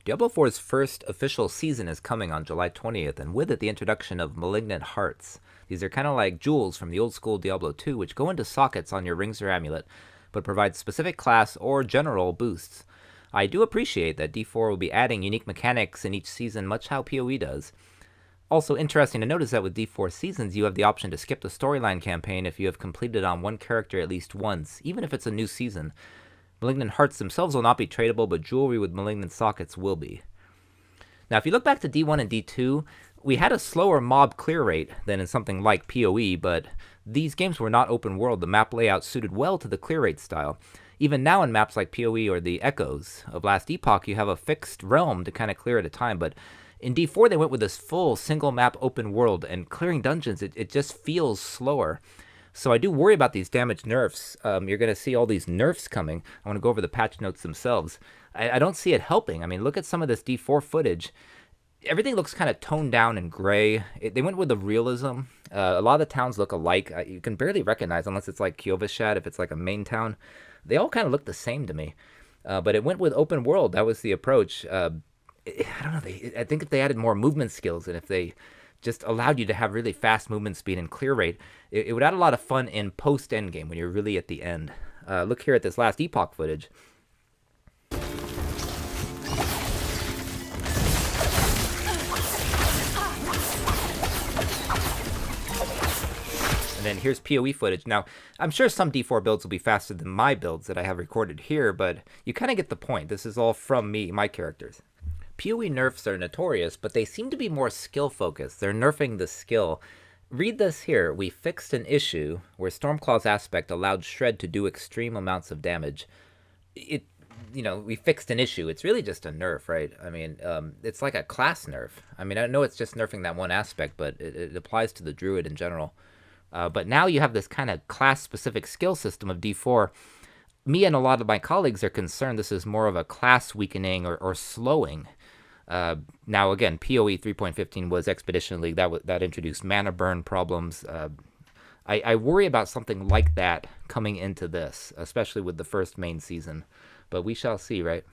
Diablo 4's first official season is coming on July 20th, and with it, the introduction of Malignant Hearts. These are kind of like jewels from the old school Diablo 2, which go into sockets on your rings or amulet, but provide specific class or general boosts. I do appreciate that D4 will be adding unique mechanics in each season, much how PoE does. Also interesting to notice that with D4 seasons, you have the option to skip the storyline campaign if you have completed on one character at least once, even if it's a new season. Malignant Hearts themselves will not be tradable, but jewelry with Malignant Sockets will be. Now, if you look back to D1 and D2, we had a slower mob clear rate than in something like PoE, but these games were not open world. The map layout suited well to the clear rate style. Even now in maps like PoE or the Echoes of Last Epoch, you have a fixed realm to kind of clear at a time, but in D4 they went with this full single map open world, and clearing dungeons, it just feels slower. So I do worry about these damage nerfs. You're going to see all these nerfs coming. I want to go over the patch notes themselves. I don't see it helping. I mean, look at some of this D4 footage. Everything looks kind of toned down and gray. They went with the realism. A lot of the towns look alike. You can barely recognize, unless it's like Kiovishad, if it's like a main town. They all kind of look the same to me. But it went with open world. That was the approach. I don't know. I think if they added more movement skills, and if they just allowed you to have really fast movement speed and clear rate, it would add a lot of fun in post endgame when you're really at the end. Look here at this last Epoch footage. And then here's PoE footage. Now, I'm sure some D4 builds will be faster than my builds that I have recorded here, but you kind of get the point. This is all from me, my characters. PoE nerfs are notorious, but they seem to be more skill-focused. They're nerfing the skill. Read this here. We fixed an issue where Stormclaw's aspect allowed Shred to do extreme amounts of damage. We fixed an issue. It's really just a nerf, right? I mean, it's like a class nerf. I mean, I know it's just nerfing that one aspect, but it applies to the Druid in general. But now you have this kind of class-specific skill system of D4. Me and a lot of my colleagues are concerned this is more of a class weakening or slowing. Now, again, PoE 3.15 was Expedition League. That introduced mana burn problems. I worry about something like that coming into this, especially with the first main season. But we shall see, right?